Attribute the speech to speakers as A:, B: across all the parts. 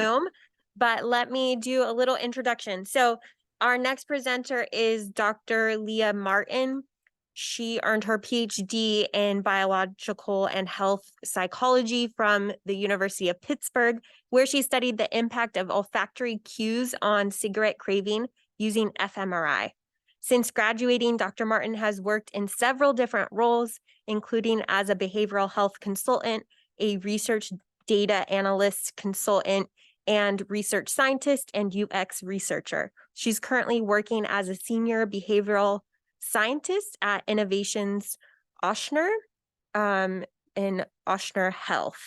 A: Zoom, but let me do a little introduction. So our next presenter is Dr. Lea Martin. She earned her PhD in biological and health psychology from the University of Pittsburgh, where she studied the impact of olfactory cues on cigarette craving using fMRI. Since graduating, Dr. Martin has worked in several different roles, including as a behavioral health consultant, a research data analyst consultant, and research scientist and UX researcher. She's currently working as a senior behavioral scientist at Innovations Ochsner in Ochsner Health.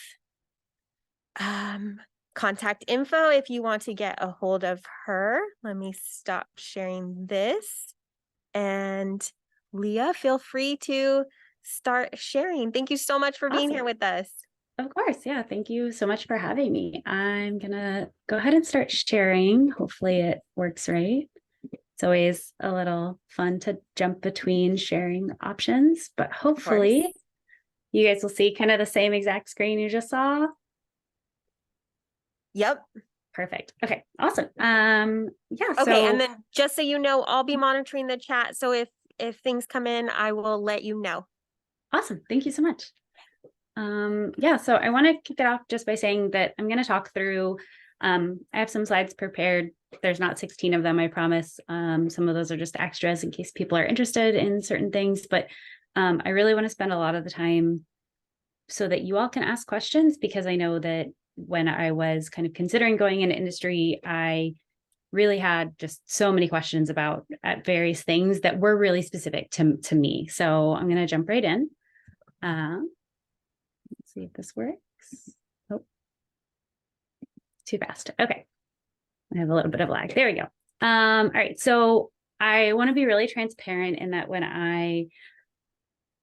A: Contact info if you want to get a hold of her. Let me stop sharing this. And Lea, feel free to start sharing. Thank you so much for being here with us.
B: Of course. Yeah. Thank you so much for having me. I'm going to go ahead and start sharing. Hopefully it works right. It's always a little fun to jump between sharing options, but hopefully you guys will see kind of the same exact screen you just saw.
A: Yep.
B: Perfect. Okay. Awesome. Yeah.
A: Okay. And then just so you know, I'll be monitoring the chat. So if things come in, I will let you know.
B: Awesome. Thank you so much. Yeah, so I want to kick it off just by saying that I'm going to talk through, I have some slides prepared. There's not 16 of them, I promise. Some of those are just extras in case people are interested in certain things, but I really want to spend a lot of the time so that you all can ask questions, because I know that when I was kind of considering going into industry, I really had just so many questions about various things that were really specific to me. So I'm going to jump right in. Let's see if this works. Oh, too fast. Okay. I have a little bit of lag. There we go. All right. So I want to be really transparent in that when I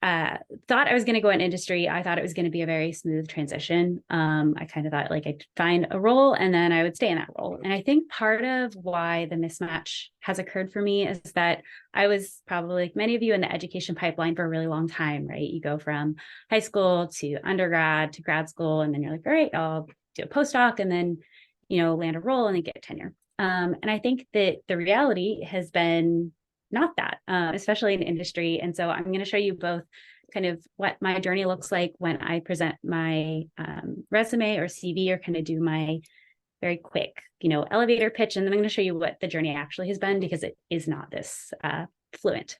B: thought I was going to go in industry, I thought it was going to be a very smooth transition. I kind of thought like I'd find a role and then I would stay in that role. And I think part of why the mismatch has occurred for me is that I was probably, like many of you, in the education pipeline for a really long time, right? You go from high school to undergrad to grad school, and then you're like, all right, I'll do a postdoc and then, land a role and then get tenure. And I think that the reality has been not that, especially in industry. And so I'm going to show you both kind of what my journey looks like when I present my resume or CV, or kind of do my very quick, elevator pitch. And then I'm going to show you what the journey actually has been, because it is not this fluent.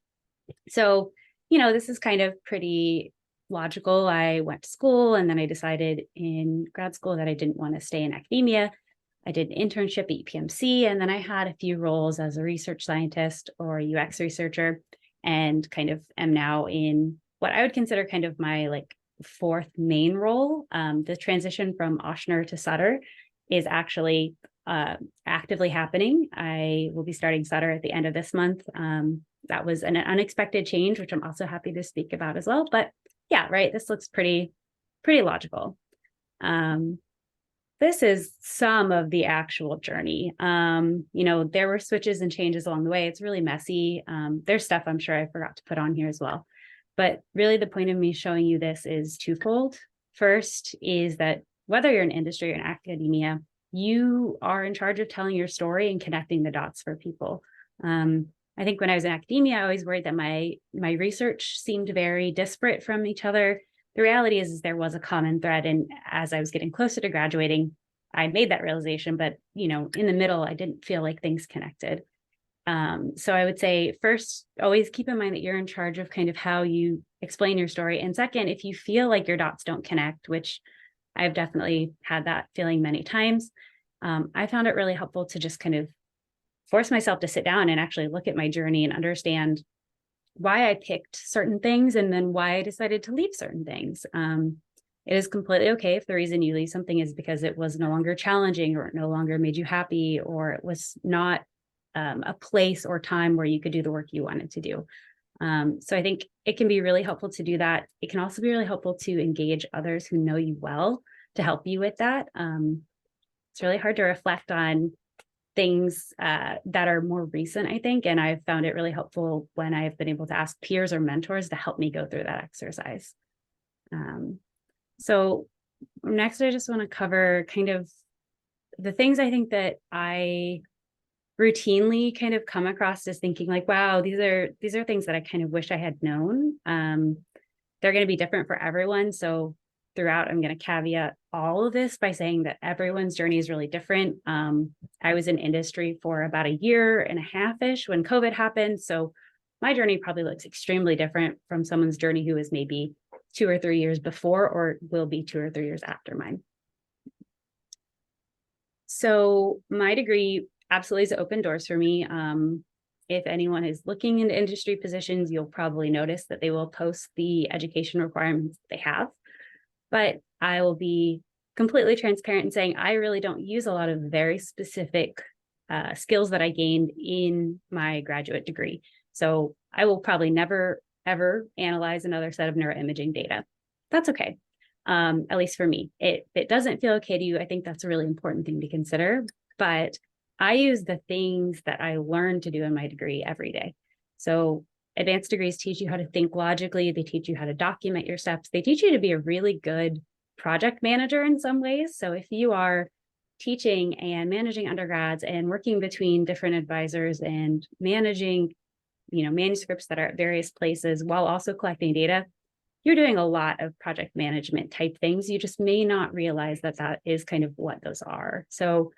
B: So, this is kind of pretty logical. I went to school and then I decided in grad school that I didn't want to stay in academia. I did an internship at UPMC, and then I had a few roles as a research scientist or a UX researcher, and kind of am now in what I would consider kind of my fourth main role. The transition from Ochsner to Sutter is actually actively happening. I will be starting Sutter at the end of this month. That was an unexpected change, which I'm also happy to speak about as well. But yeah, right, this looks pretty logical. This is some of the actual journey. There were switches and changes along the way. It's really messy. There's stuff I'm sure I forgot to put on here as well. But really the point of me showing you this is twofold. First is that whether you're in industry or in academia, you are in charge of telling your story and connecting the dots for people. I think when I was in academia, I always worried that my research seemed very disparate from each other. The reality is there was a common thread. And as I was getting closer to graduating, I made that realization. But, in the middle, I didn't feel like things connected. So I would say, first, always keep in mind that you're in charge of kind of how you explain your story. And second, if you feel like your dots don't connect, which I've definitely had that feeling many times, I found it really helpful to just kind of force myself to sit down and actually look at my journey and understand why I picked certain things and then why I decided to leave certain things. It is completely okay if the reason you leave something is because it was no longer challenging, or it no longer made you happy, or it was not a place or time where you could do the work you wanted to do. So I think it can be really helpful to do that. It can also be really helpful to engage others who know you well to help you with that. It's really hard to reflect on things that are more recent, I think. And I've found it really helpful when I've been able to ask peers or mentors to help me go through that exercise. So next, I just want to cover kind of the things I think that I routinely kind of come across is thinking like, wow, these are things that I kind of wish I had known. They're going to be different for everyone. So throughout, I'm going to caveat all of this by saying that everyone's journey is really different. I was in industry for about a year and a half-ish when COVID happened. So my journey probably looks extremely different from someone's journey who is maybe 2 or 3 years before, or will be 2 or 3 years after mine. So my degree absolutely has opened doors for me. If anyone is looking into industry positions, you'll probably notice that they will post the education requirements they have. But I will be completely transparent in saying I really don't use a lot of very specific skills that I gained in my graduate degree. So I will probably never, ever analyze another set of neuroimaging data. That's okay. At least for me. If it doesn't feel okay to you, I think that's a really important thing to consider. But I use the things that I learned to do in my degree every day. So advanced degrees teach you how to think logically. They teach you how to document your steps. They teach you to be a really good project manager in some ways. So if you are teaching and managing undergrads and working between different advisors and managing, manuscripts that are at various places while also collecting data, you're doing a lot of project management type things. You just may not realize that that is kind of what those are. So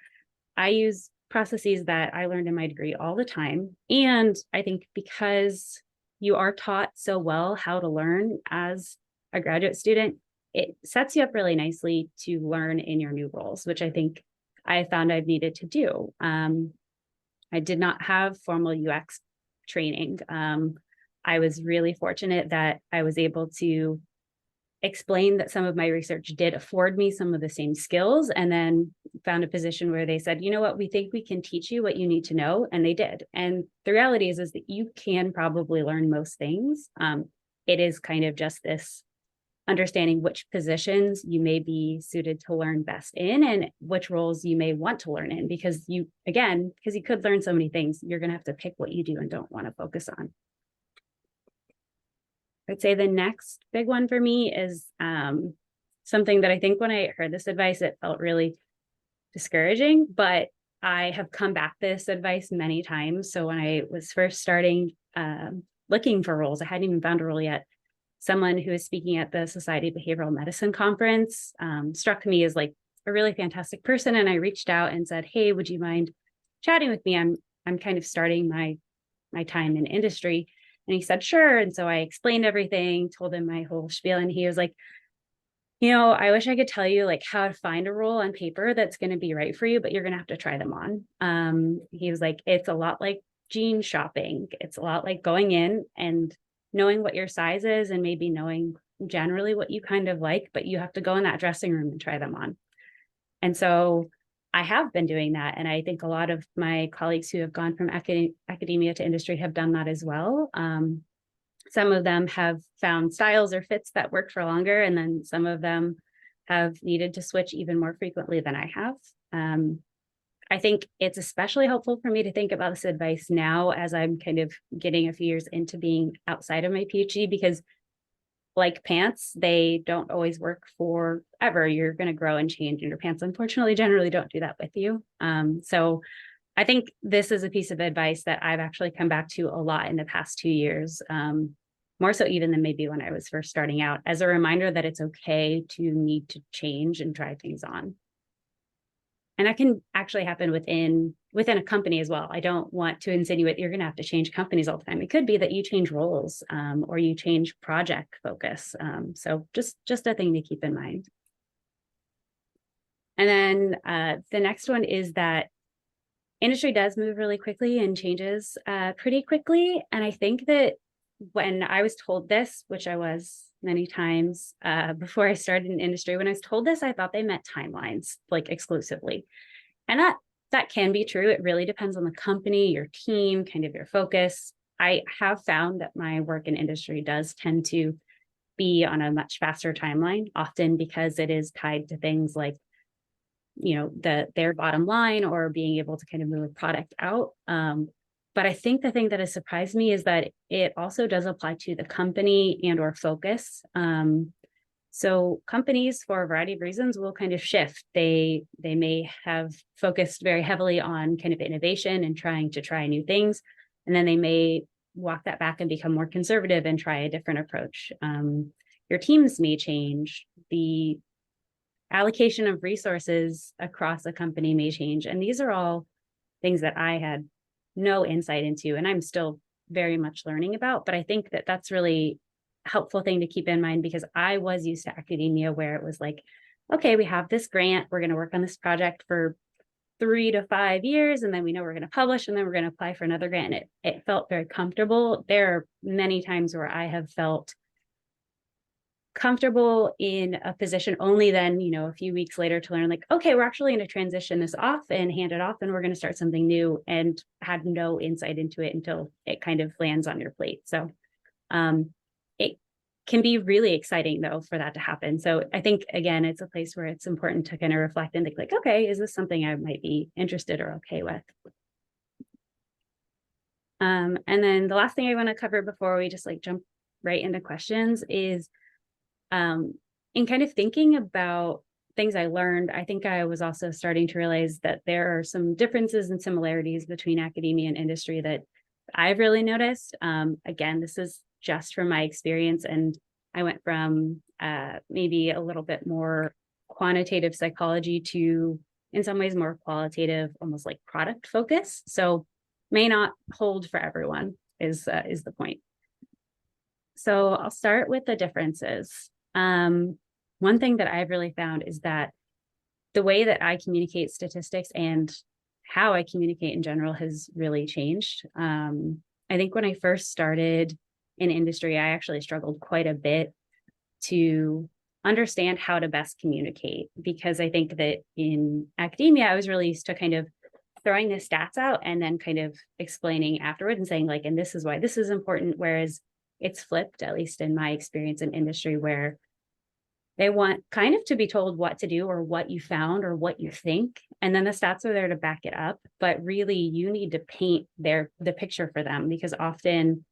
B: I use processes that I learned in my degree all the time. And I think because you are taught so well how to learn as a graduate student, it sets you up really nicely to learn in your new roles, which I think I found I've needed to do. I did not have formal UX training. I was really fortunate that I was able to explain that some of my research did afford me some of the same skills, and then found a position where they said, you know what, we think we can teach you what you need to know. And they did. And the reality is that you can probably learn most things. It is kind of just this understanding which positions you may be suited to learn best in and which roles you may want to learn in, because you could learn so many things, you're going to have to pick what you do and don't want to focus on. I'd say the next big one for me is something that I think when I heard this advice, it felt really discouraging, but I have come back to this advice many times. So when I was first starting looking for roles, I hadn't even found a role yet. Someone who was speaking at the Society of Behavioral Medicine conference struck me as like a really fantastic person. And I reached out and said, hey, would you mind chatting with me? I'm kind of starting my time in industry. And he said, sure. And so I explained everything, told him my whole spiel. And he was like, I wish I could tell you like how to find a role on paper that's going to be right for you, but you're going to have to try them on. He was like, it's a lot like jean shopping. It's a lot like going in and knowing what your size is and maybe knowing generally what you kind of like, but you have to go in that dressing room and try them on. And so I have been doing that. And I think a lot of my colleagues who have gone from academia to industry have done that as well. Some of them have found styles or fits that work for longer. And then some of them have needed to switch even more frequently than I have. I think it's especially helpful for me to think about this advice now as I'm kind of getting a few years into being outside of my PhD, because like pants, they don't always work forever. You're going to grow and change, and your pants, unfortunately, generally don't do that with you. So I think this is a piece of advice that I've actually come back to a lot in the past 2 years, more so even than maybe when I was first starting out, as a reminder that it's okay to need to change and try things on. And that can actually happen within a company as well. I don't want to insinuate you're going to have to change companies all the time. It could be that you change roles or you change project focus. So just a thing to keep in mind. And then the next one is that industry does move really quickly and changes pretty quickly. And I think that when I was told this, which I was many times before I started in industry, when I was told this, I thought they meant timelines, like exclusively. And that can be true. It really depends on the company, your team, kind of your focus. I have found that my work in industry does tend to be on a much faster timeline, often because it is tied to things like, their bottom line or being able to kind of move a product out. But I think the thing that has surprised me is that it also does apply to the company and or focus. So companies, for a variety of reasons, will kind of shift. They may have focused very heavily on kind of innovation and trying to try new things, and then they may walk that back and become more conservative and try a different approach. Your teams may change. The allocation of resources across a company may change, and these are all things that I had no insight into, and I'm still very much learning about. But I think that that's really helpful thing to keep in mind, because I was used to academia where it was like, okay, we have this grant, we're going to work on this project for 3 to 5 years, and then we know we're going to publish, and then we're going to apply for another grant. And it felt very comfortable. There are many times where I have felt comfortable in a position only then, a few weeks later to learn like, okay, we're actually going to transition this off and hand it off, and we're going to start something new, and had no insight into it until it kind of lands on your plate. So it can be really exciting though for that to happen. So I think, again, it's a place where it's important to kind of reflect and think like, okay, is this something I might be interested or okay with? And then the last thing I want to cover before we just like jump right into questions is in kind of thinking about things I learned, I think I was also starting to realize that there are some differences and similarities between academia and industry that I've really noticed. Again, this is just from my experience, and I went from maybe a little bit more quantitative psychology to, in some ways, more qualitative, almost like product focus. So may not hold for everyone is the point. So I'll start with the differences. One thing that I've really found is that the way that I communicate statistics and how I communicate in general has really changed. I think when I first started in industry, I actually struggled quite a bit to understand how to best communicate, because I think that in academia, I was really used to kind of throwing the stats out and then kind of explaining afterward and saying like, and this is why this is important. Whereas it's flipped, at least in my experience in industry, where they want kind of to be told what to do or what you found or what you think. And then the stats are there to back it up. But really, you need to paint the picture for them, because often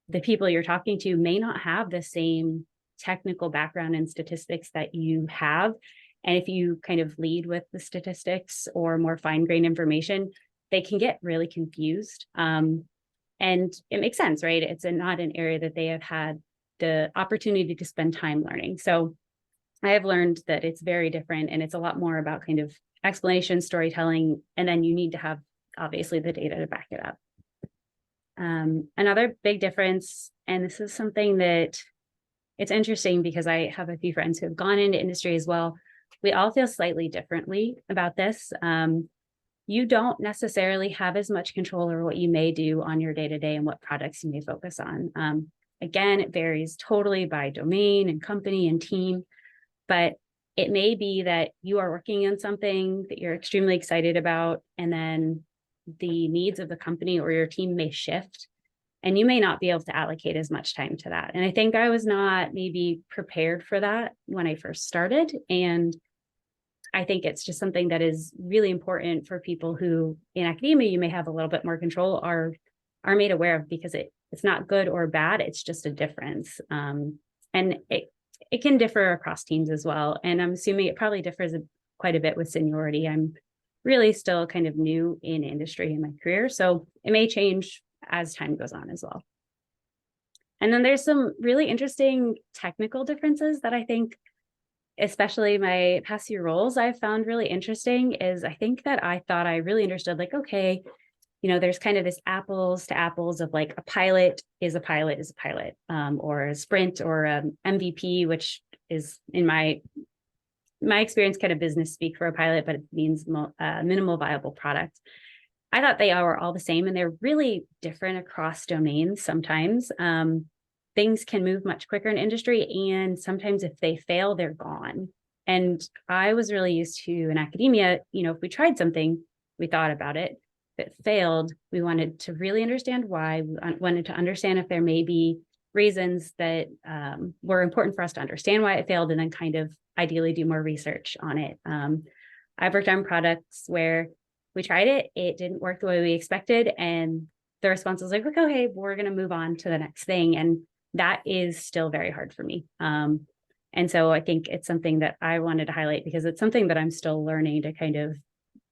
B: the people you're talking to may not have the same technical background in statistics that you have. And if you kind of lead with the statistics or more fine-grained information, they can get really confused. And it makes sense, right? It's not an area that they have had the opportunity to spend time learning. So I have learned that it's very different, and it's a lot more about kind of explanation, storytelling, and then you need to have obviously the data to back it up. Another big difference, and this is something that it's interesting because I have a few friends who have gone into industry as well. We all feel slightly differently about this. You don't necessarily have as much control over what you may do on your day-to-day and what products you may focus on. Again, it varies totally by domain and company and team, but it may be that you are working on something that you're extremely excited about, and then the needs of the company or your team may shift, and you may not be able to allocate as much time to that. And I think I was not maybe prepared for that when I first started. And I think it's just something that is really important for people who in academia, you may have a little bit more control, are made aware of, because it's not good or bad. It's just a difference. And it can differ across teams as well. And I'm assuming it probably differs quite a bit with seniority. I'm really still kind of new in industry in my career, so it may change as time goes on as well. And then there's some really interesting technical differences that I think, especially my past few roles, I've found really interesting. Is I think that I thought I really understood, like, okay, there's kind of this apples to apples of like a pilot is a pilot, or a sprint or MVP, which is in my experience kind of business speak for a pilot, but it means minimal viable product. I thought they were all the same, and they're really different across domains. Sometimes things can move much quicker in industry, and sometimes if they fail, they're gone. And I was really used to in academia, if we tried something, we thought about it. If it failed, we wanted to really understand why. We wanted to understand if there may be reasons that were important for us to understand why it failed, and then kind of ideally do more research on it. I've worked on products where we tried it, it didn't work the way we expected, and the response was like, okay, we're going to move on to the next thing. And that is still very hard for me. And so I think it's something that I wanted to highlight because it's something that I'm still learning to kind of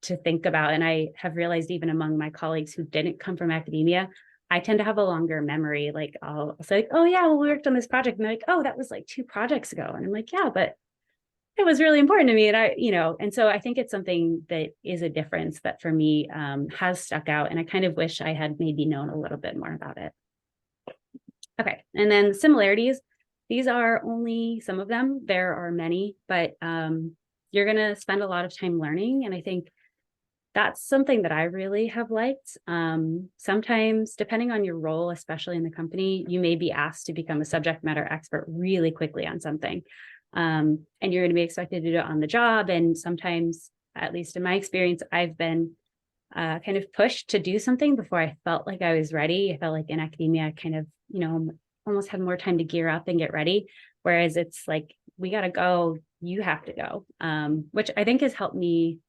B: to think about. And I have realized even among my colleagues who didn't come from academia, I tend to have a longer memory. Like I'll say, like, oh yeah, well, we worked on this project. And they're like, oh, that was like 2 projects ago. And I'm like, yeah, but it was really important to me. And and so I think it's something that is a difference that for me has stuck out. And I kind of wish I had maybe known a little bit more about it. Okay. And then similarities. These are only some of them. There are many, but you're going to spend a lot of time learning. And I think that's something that I really have liked. Sometimes, depending on your role, especially in the company, you may be asked to become a subject matter expert really quickly on something. And you're going to be expected to do it on the job. And sometimes, at least in my experience, I've been kind of pushed to do something before I felt like I was ready. I felt like in academia, I kind of, almost had more time to gear up and get ready. Whereas it's like, we got to go, you have to go, which I think has helped me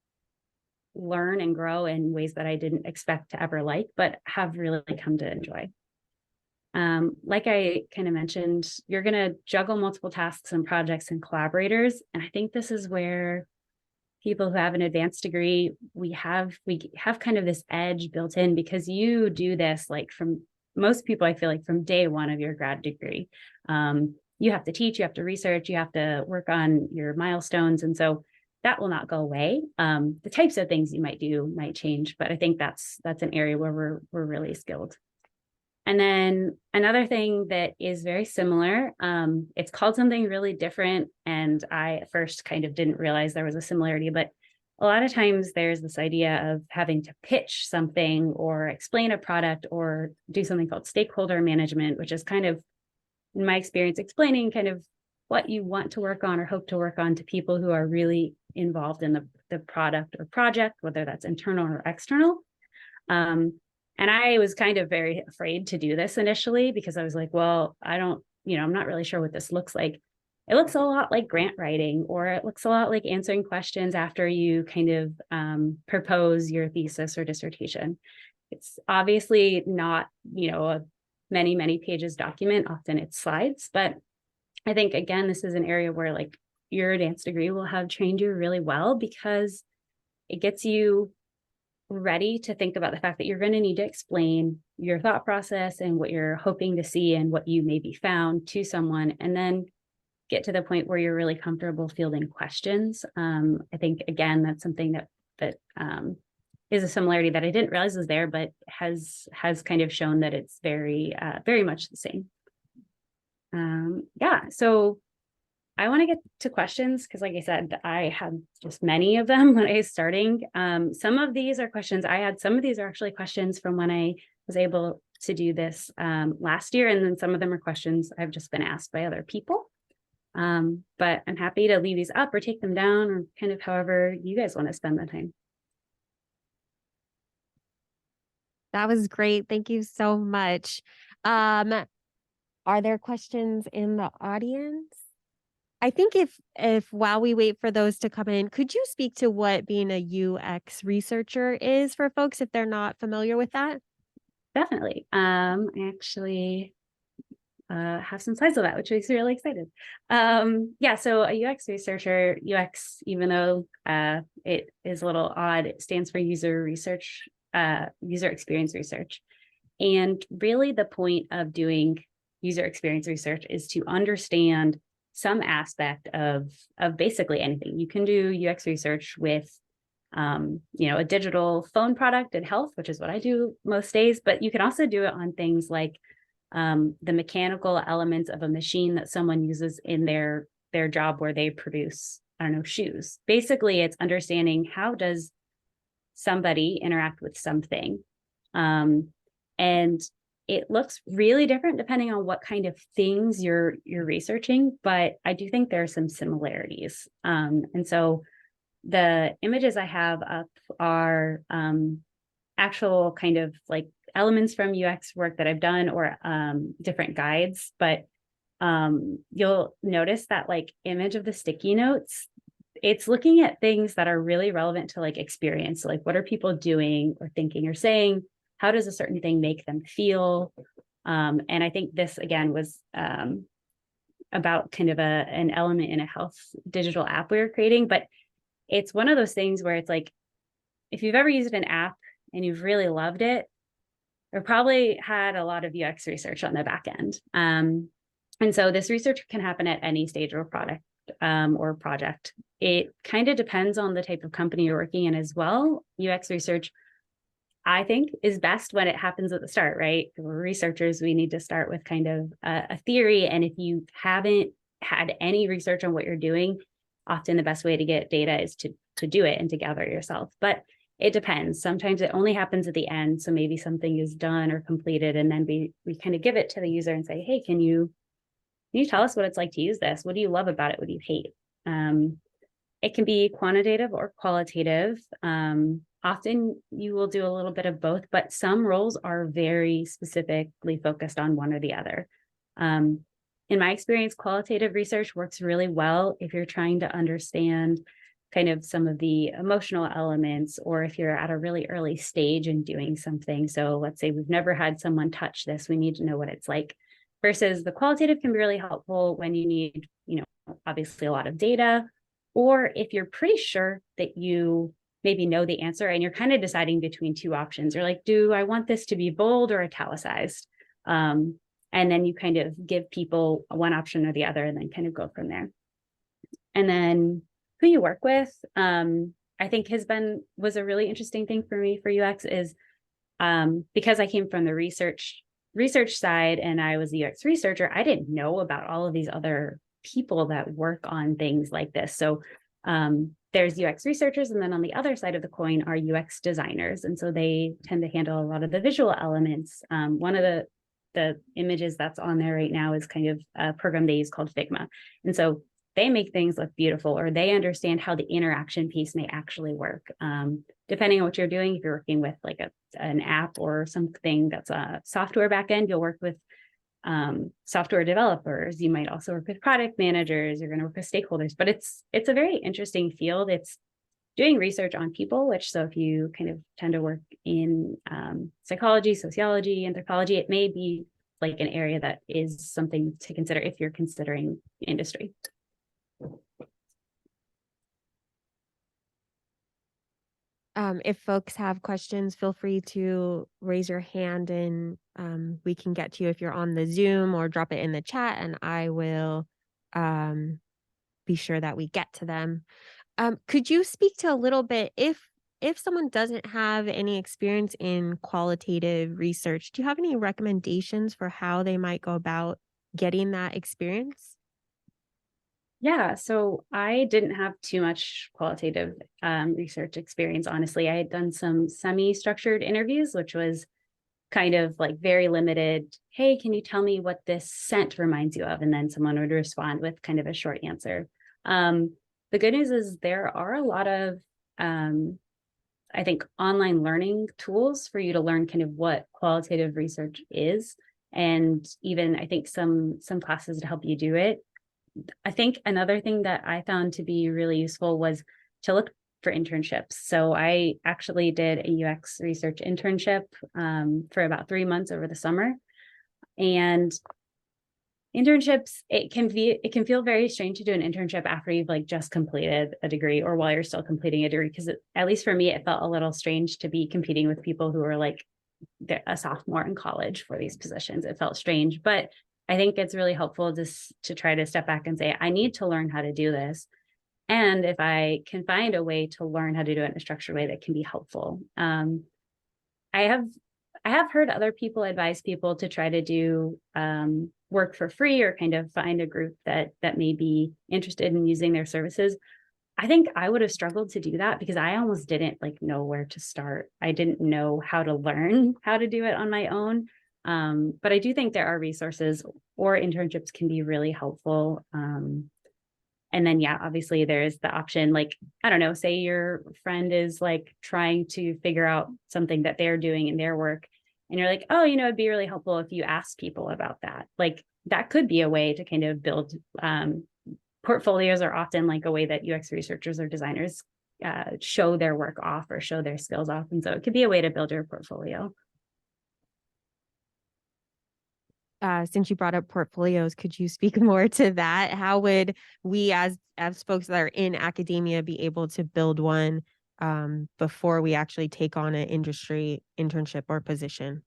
B: learn and grow in ways that I didn't expect to ever like, but have really come to enjoy. Like I kind of mentioned, you're going to juggle multiple tasks and projects and collaborators. And I think this is where people who have an advanced degree, we have kind of this edge built in because you do this like from most people, I feel like from day one of your grad degree. You have to teach, you have to research, you have to work on your milestones. And so that will not go away. The types of things you might do might change, but I think that's an area where we're really skilled. And then another thing that is very similar, it's called something really different. And I at first kind of didn't realize there was a similarity, but a lot of times there's this idea of having to pitch something or explain a product or do something called stakeholder management, which is kind of, in my experience, explaining kind of what you want to work on or hope to work on to people who are really involved in the product or project, whether that's internal or external. And I was kind of very afraid to do this initially because I was like, well, I'm not really sure what this looks like. It looks a lot like grant writing, or it looks a lot like answering questions after you kind of propose your thesis or dissertation. It's obviously not, a many, many pages document. Often it's slides, but I think, again, this is an area where like your advanced degree will have trained you really well because it gets you ready to think about the fact that you're going to need to explain your thought process and what you're hoping to see and what you maybe found to someone, and then get to the point where you're really comfortable fielding questions. I think, again, that's something that is a similarity that I didn't realize was there, but has kind of shown that it's very, very much the same. So I want to get to questions because, like I said, I had just many of them when I was starting. Some of these are questions I had. Some of these are actually questions from when I was able to do this last year. And then some of them are questions I've just been asked by other people. But I'm happy to leave these up or take them down or kind of however you guys want to spend the time.
A: That was great. Thank you so much. Are there questions in the audience? I think if while we wait for those to come in, could you speak to what being a UX researcher is for folks if they're not familiar with that?
B: Definitely. I actually have some slides of that, which makes me really excited. So a UX researcher, UX, even though it is a little odd, it stands for user research, user experience research. And really the point of doing user experience research is to understand some aspect of basically anything. You can do UX research with, a digital phone product in health, which is what I do most days, but you can also do it on things like the mechanical elements of a machine that someone uses in their job where they produce, shoes. Basically, it's understanding how does somebody interact with something. And it looks really different depending on what kind of things you're researching, but I do think there are some similarities. And so the images I have up are actual kind of like elements from UX work that I've done or different guides, but you'll notice that like image of the sticky notes, it's looking at things that are really relevant to like experience. Like what are people doing or thinking or saying? How does a certain thing make them feel? And I think this, again, was about kind of an element in a health digital app we were creating, but it's one of those things where it's like, if you've ever used an app and you've really loved it, or probably had a lot of UX research on the back end. And so this research can happen at any stage of a product or project. It kind of depends on the type of company you're working in as well. UX research, I think, is best when it happens at the start, right? If we're researchers, we need to start with kind of a theory. And if you haven't had any research on what you're doing, often the best way to get data is to do it and to gather it yourself. But it depends. Sometimes it only happens at the end. So maybe something is done or completed, and then we kind of give it to the user and say, hey, can you tell us what it's like to use this? What do you love about it? What do you hate? It can be quantitative or qualitative. Often you will do a little bit of both, but some roles are very specifically focused on one or the other. In my experience, qualitative research works really well if you're trying to understand kind of some of the emotional elements, or if you're at a really early stage in doing something. So let's say we've never had someone touch this, we need to know what it's like. Versus the qualitative can be really helpful when you need, obviously a lot of data, or if you're pretty sure that you maybe know the answer and you're kind of deciding between two options. You're like, do I want this to be bold or italicized? And then you kind of give people one option or the other and then kind of go from there. And then who you work with, I think was a really interesting thing for me for UX is because I came from the research side and I was the UX researcher, I didn't know about all of these other people that work on things like this. So there's UX researchers, and then on the other side of the coin are UX designers. And so they tend to handle a lot of the visual elements. One of the images that's on there right now is kind of a program they use called Figma. And so they make things look beautiful, or they understand how the interaction piece may actually work. Depending on what you're doing, if you're working with like an app or something that's a software backend, you'll work with software developers. You might also work with product managers. You're going to work with stakeholders, but it's a very interesting field. It's doing research on people, which, so if you kind of tend to work in psychology, sociology, anthropology, it may be like an area that is something to consider if you're considering industry.
A: If folks have questions, feel free to raise your hand and we can get to you if you're on the Zoom, or drop it in the chat and I will be sure that we get to them. Could you speak to a little bit, if someone doesn't have any experience in qualitative research, do you have any recommendations for how they might go about getting that experience?
B: Yeah, so I didn't have too much qualitative research experience, honestly. I had done some semi-structured interviews, which was kind of like very limited. Hey, can you tell me what this scent reminds you of? And then someone would respond with kind of a short answer. The good news is there are a lot of, I think, online learning tools for you to learn kind of what qualitative research is. And even, I think, some classes to help you do it. I think another thing that I found to be really useful was to look for internships. So I actually did a UX research internship for about 3 months over the summer. And internships, it can feel very strange to do an internship after you've like just completed a degree, or while you're still completing a degree, because at least for me, it felt a little strange to be competing with people who are like a sophomore in college for these positions. It felt strange, but I think it's really helpful just to try to step back and say, I need to learn how to do this. And if I can find a way to learn how to do it in a structured way that can be helpful. I have heard other people advise people to try to do work for free, or kind of find a group that may be interested in using their services. I think I would have struggled to do that because I almost didn't like know where to start. I didn't know how to learn how to do it on my own. But I do think there are resources, or internships can be really helpful. And then, yeah, obviously there is the option, like, I don't know, say your friend is like trying to figure out something that they're doing in their work. And you're like, oh, it'd be really helpful if you ask people about that. Like that could be a way to kind of build portfolios, are often like a way that UX researchers or designers show their work off or show their skills off. And so it could be a way to build your portfolio.
A: since you brought up portfolios, could you speak more to that? How would we as folks that are in academia be able to build one before we actually take on an industry internship or position?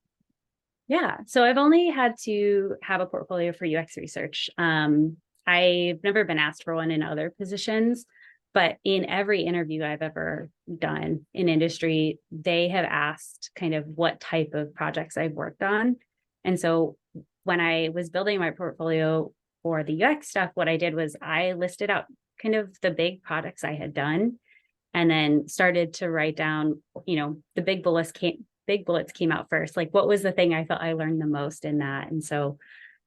B: Yeah. So I've only had to have a portfolio for UX research. I've never been asked for one in other positions, but in every interview I've ever done in industry, they have asked kind of what type of projects I've worked on. And so when I was building my portfolio for the UX stuff, what I did was I listed out kind of the big projects I had done and then started to write down, the big bullets came out first. Like, what was the thing I felt I learned the most in that? And so,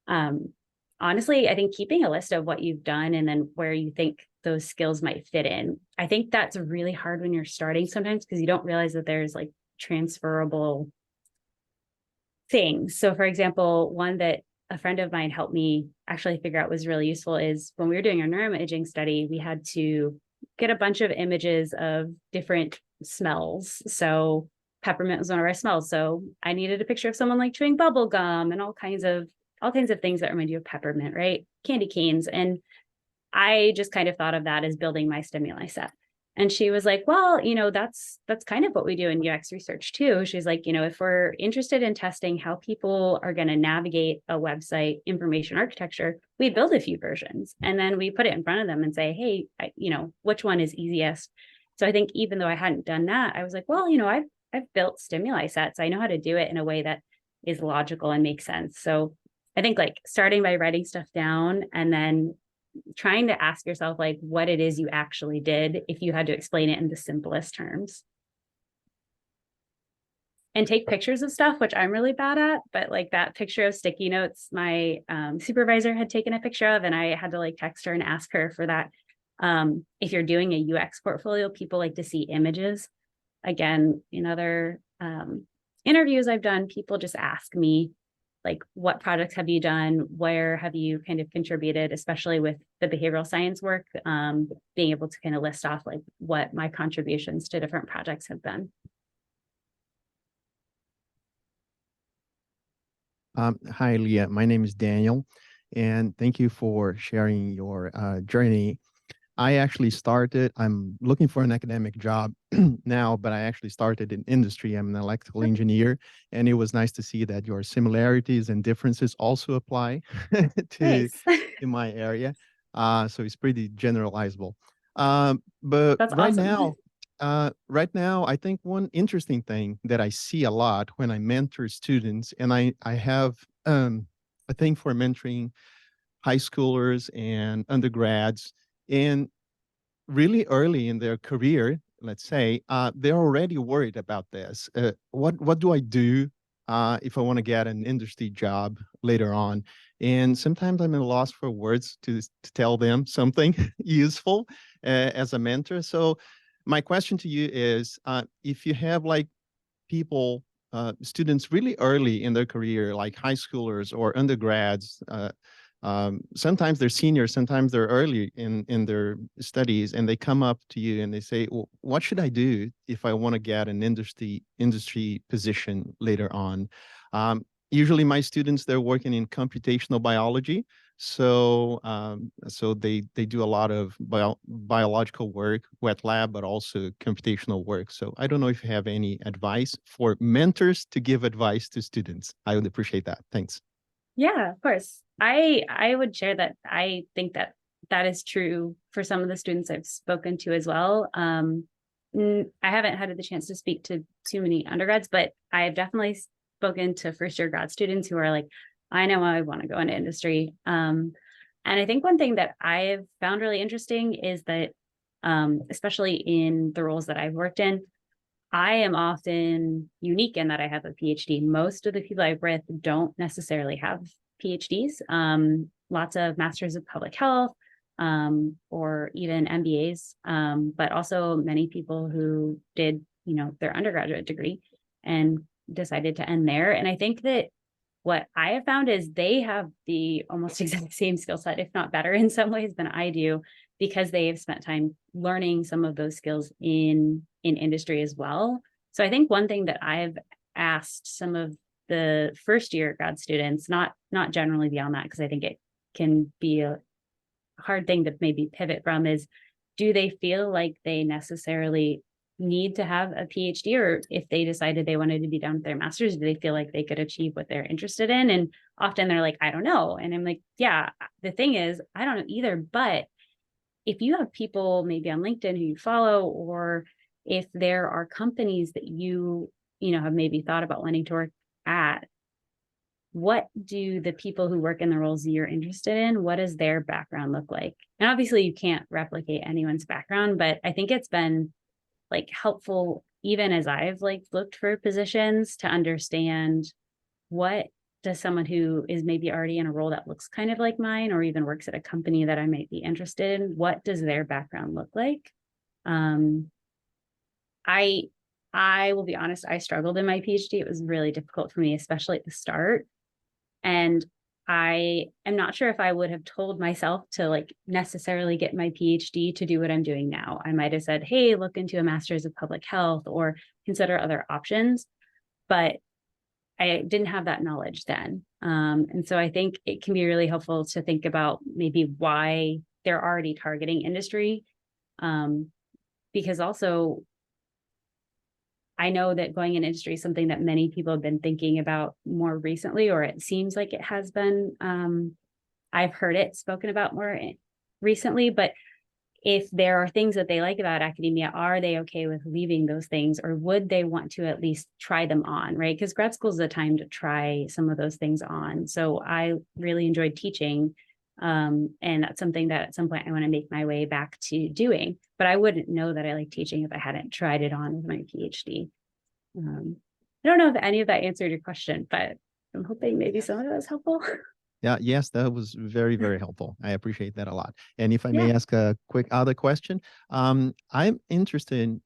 B: um, honestly, I think keeping a list of what you've done and then where you think those skills might fit in, I think that's really hard when you're starting sometimes because you don't realize that there's like transferable things. So, for example, one that a friend of mine helped me actually figure out was really useful is when we were doing our neuroimaging study, we had to get a bunch of images of different smells. So peppermint was one of our smells. So I needed a picture of someone like chewing bubble gum and all kinds of things that remind you of peppermint, right? Candy canes. And I just kind of thought of that as building my stimuli set. And she was like, well, that's kind of what we do in UX research too. She's like, if we're interested in testing how people are going to navigate a website information architecture, we build a few versions and then we put it in front of them and say, hey, which one is easiest? So I think even though I hadn't done that, I was like, well, I've built stimuli sets. I know how to do it in a way that is logical and makes sense. So I think like starting by writing stuff down and then trying to ask yourself like what it is you actually did if you had to explain it in the simplest terms. And take pictures of stuff, which I'm really bad at, but like that picture of sticky notes, my supervisor had taken a picture of, and I had to like text her and ask her for that. If you're doing a UX portfolio, people like to see images. Again, in other interviews I've done, people just ask me, like, what projects have you done? Where have you kind of contributed, especially with the behavioral science work, being able to kind of list off like what my contributions to different projects have been.
C: Hi, Leah. My name is Daniel, and thank you for sharing your journey. I'm looking for an academic job now, but I actually started in industry. I'm an electrical engineer, and it was nice to see that your similarities and differences also apply to
B: Nice.
C: in my area. So it's pretty generalizable. But
B: That's awesome.
C: right now, I think one interesting thing that I see a lot when I mentor students, and I have a thing for mentoring high schoolers and undergrads, and really early in their career, let's say, they're already worried about this. What do I do if I want to get an industry job later on? And sometimes I'm at a loss for words to tell them something useful as a mentor. So my question to you is, if you have like people, students really early in their career, like high schoolers or undergrads, sometimes they're seniors, sometimes they're early in their studies, and they come up to you and they say, well, what should I do if I want to get an industry position later on? Usually my students, they're working in computational biology. So they do a lot of biological work, wet lab, but also computational work. So I don't know if you have any advice for mentors to give advice to students. I would appreciate that. Thanks.
B: Yeah, of course. I would share that I think that that is true for some of the students I've spoken to as well. I haven't had the chance to speak to too many undergrads, but I've definitely spoken to first year grad students who are like, I know I want to go into industry. And I think one thing that I've found really interesting is that, especially in the roles that I've worked in, I am often unique in that I have a PhD. Most of the people I've with don't necessarily have PhDs. Lots of masters of public health, or even MBAs, but also many people who did, their undergraduate degree and decided to end there. And I think that what I have found is they have the almost exact same skill set, if not better in some ways than I do, because they have spent time learning some of those skills in industry as well. So I think one thing that I've asked some of the first year grad students, not generally beyond that, because I think it can be a hard thing to maybe pivot from, is do they feel like they necessarily need to have a PhD, or if they decided they wanted to be done with their master's, do they feel like they could achieve what they're interested in? And often they're like, I don't know. And I'm like, yeah, the thing is, I don't know either. But if you have people maybe on LinkedIn who you follow, or if there are companies that you know, have maybe thought about wanting to work at, what do the people who work in the roles you're interested in, what does their background look like? And obviously you can't replicate anyone's background, but I think it's been like helpful, even as I've like looked for positions, to understand what does someone who is maybe already in a role that looks kind of like mine, or even works at a company that I might be interested in, what does their background look like? I will be honest, I struggled in my PhD. It was really difficult for me, especially at the start. And I am not sure if I would have told myself to like necessarily get my PhD to do what I'm doing now. I might have said, hey, look into a master's of public health or consider other options. But I didn't have that knowledge then. And so I think it can be really helpful to think about maybe why they're already targeting industry. Because also, I know that going in industry is something that many people have been thinking about more recently, or it seems like it has been. I've heard it spoken about more recently, but if there are things that they like about academia, are they okay with leaving those things, or would they want to at least try them on, right? Because grad school is a time to try some of those things on. So I really enjoyed teaching. And that's something that at some point I want to make my way back to doing, but I wouldn't know that I like teaching if I hadn't tried it on with my PhD. I don't know if any of that answered your question, but I'm hoping maybe some of that was helpful.
C: Yeah, yes, that was very, very helpful. I appreciate that a lot. And if I may
B: Yeah.
C: ask a quick other question, I'm interested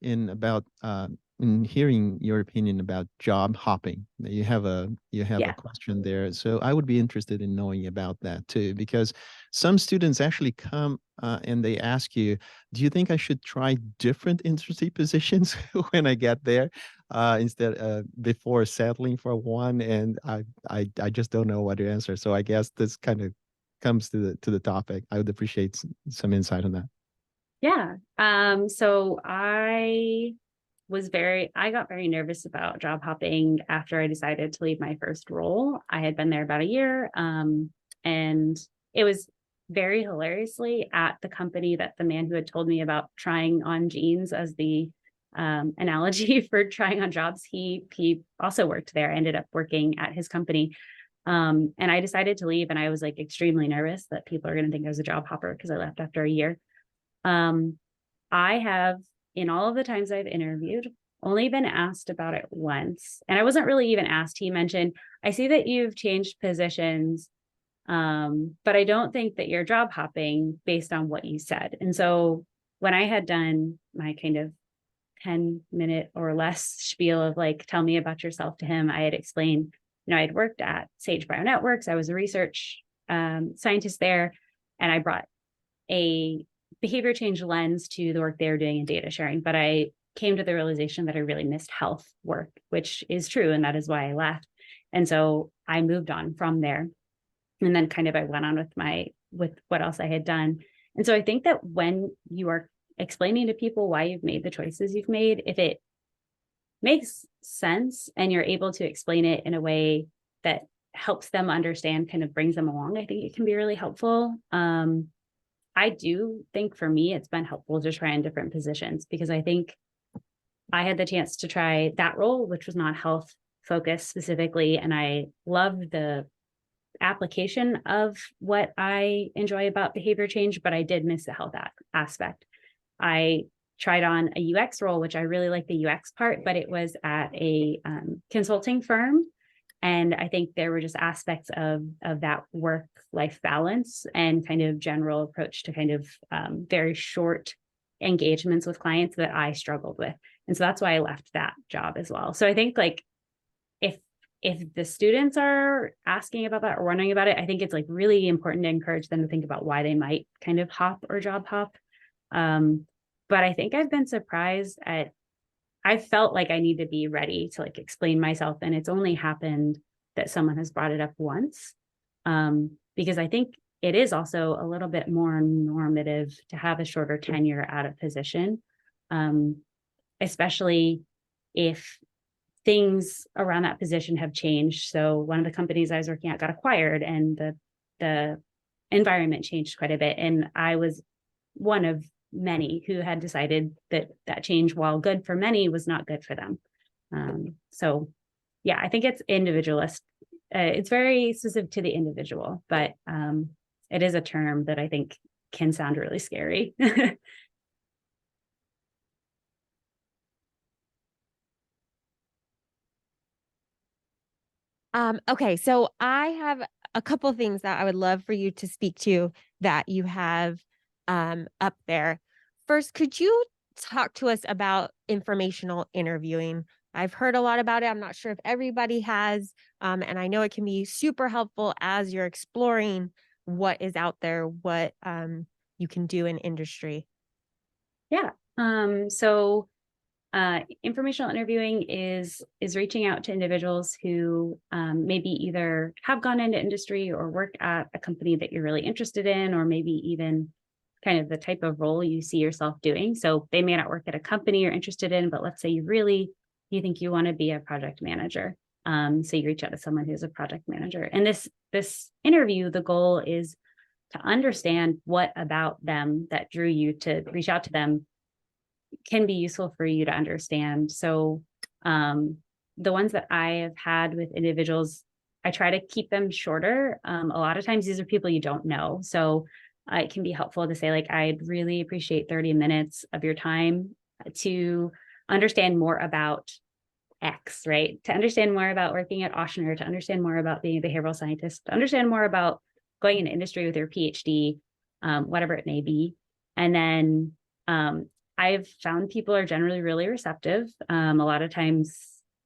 C: in hearing your opinion about job hopping. You have a
B: Yeah.
C: question there, so I would be interested in knowing about that too, because some students actually come and they ask you, "Do you think I should try different industry positions when I get there?" Instead before settling for one, and I just don't know what to answer. So I guess this kind of comes to the topic. I would appreciate some insight on that.
B: Yeah. So I got very nervous about job hopping after I decided to leave my first role. I had been there about a year. And it was very hilariously at the company that the man who had told me about trying on jeans as the analogy for trying on jobs, he also worked there. I ended up working at his company. And I decided to leave, and I was like extremely nervous that people are going to think I was a job hopper because I left after a year. I have, in all of the times I've interviewed, only been asked about it once. And I wasn't really even asked. He mentioned, I see that you've changed positions, but I don't think that you're job hopping based on what you said. And so when I had done my kind of 10-minute or less spiel of like, tell me about yourself to him, I had explained, you know, I had worked at Sage Bionetworks. I was a research scientist there, and I brought a behavior change lens to the work they were doing in data sharing. But I came to the realization that I really missed health work, which is true. And that is why I left. And so I moved on from there. And then kind of I went on with what else I had done. And so I think that when you are explaining to people why you've made the choices you've made, if it makes sense and you're able to explain it in a way that helps them understand, kind of brings them along, I think it can be really helpful. I do think for me, it's been helpful to try in different positions, because I think I had the chance to try that role, which was not health focused specifically. And I loved the application of what I enjoy about behavior change, but I did miss the health aspect. I tried on a UX role, which I really like the UX part, but it was at a consulting firm. And I think there were just aspects of that work-life balance and kind of general approach to kind of very short engagements with clients that I struggled with. And so that's why I left that job as well. So I think like if the students are asking about that or wondering about it, I think it's like really important to encourage them to think about why they might kind of hop or job hop. But I think I've been surprised I felt like I need to be ready to like explain myself. And it's only happened that someone has brought it up once. Because I think it is also a little bit more normative to have a shorter tenure at a position, especially if things around that position have changed. So one of the companies I was working at got acquired, and the environment changed quite a bit. And I was one of many who had decided that that change, while good for many, was not good for them. So yeah, I think it's individualist. It's very specific to the individual, but it is a term that I think can sound really scary.
A: Okay, so I have a couple things that I would love for you to speak to that you have up there. First, could you talk to us about informational interviewing? I've heard a lot about it. I'm not sure if everybody has, and I know it can be super helpful as you're exploring what is out there, what you can do in industry.
B: Yeah. So informational interviewing is reaching out to individuals who maybe either have gone into industry or work at a company that you're really interested in, or maybe even kind of the type of role you see yourself doing. So they may not work at a company you're interested in, but let's say you think you want to be a project manager. So you reach out to someone who's a project manager. And this interview, the goal is to understand what about them that drew you to reach out to them can be useful for you to understand. So the ones that I have had with individuals, I try to keep them shorter. A lot of times these are people you don't know. So it can be helpful to say, like, I'd really appreciate 30 minutes of your time to understand more about X, right? To understand more about working at Oshner, to understand more about being a behavioral scientist, to understand more about going into industry with your PhD, whatever it may be. And then I've found people are generally really receptive. A lot of times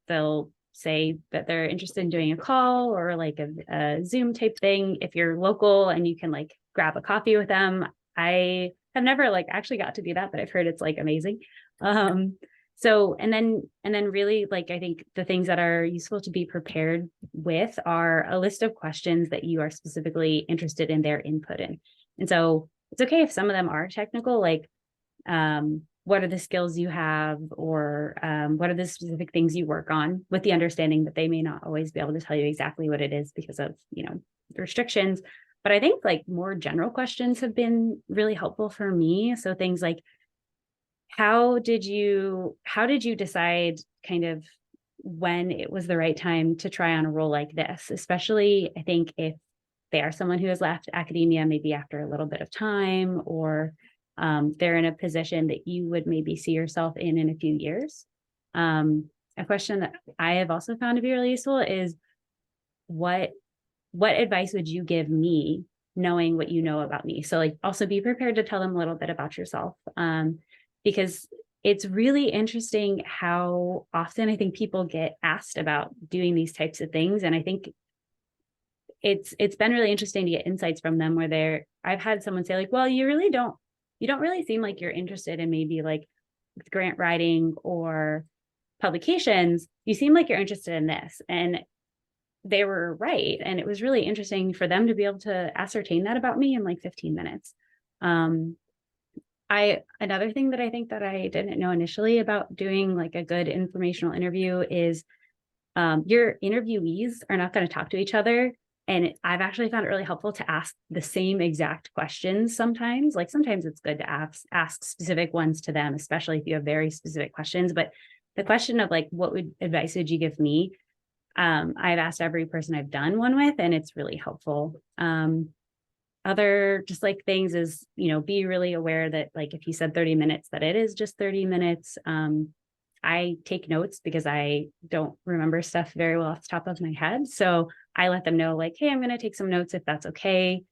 B: they'll say that they're interested in doing a call or like a Zoom type thing. If you're local and you can like grab a coffee with them. I have never like actually got to do that, but I've heard it's like amazing. So, and then really, like, I think the things that are useful to be prepared with are a list of questions that you are specifically interested in their input in. And so it's okay if some of them are technical, like, what are the skills you have, or what are the specific things you work on, with the understanding that they may not always be able to tell you exactly what it is because of, restrictions. But I think like more general questions have been really helpful for me. So things like, how did you decide kind of when it was the right time to try on a role like this? Especially, I think if they are someone who has left academia, maybe after a little bit of time, or they're in a position that you would maybe see yourself in a few years. A question that I have also found to be really useful is, what advice would you give me knowing what you know about me? So like, also be prepared to tell them a little bit about yourself. Because it's really interesting how often I think people get asked about doing these types of things. And I think it's been really interesting to get insights from them where I've had someone say like, well, you don't really seem like you're interested in maybe like grant writing or publications. You seem like you're interested in this. And they were right. And it was really interesting for them to be able to ascertain that about me in like 15 minutes. Another thing that I think that I didn't know initially about doing like a good informational interview is your interviewees are not going to talk to each other. And I've actually found it really helpful to ask the same exact questions sometimes. Like sometimes it's good to ask specific ones to them, especially if you have very specific questions. But the question of like, what advice would you give me? I've asked every person I've done one with, and it's really helpful. Other just like things is, be really aware that like if you said 30 minutes, that it is just 30 minutes. I take notes because I don't remember stuff very well off the top of my head. So I let them know like, hey, I'm going to take some notes if that's okay.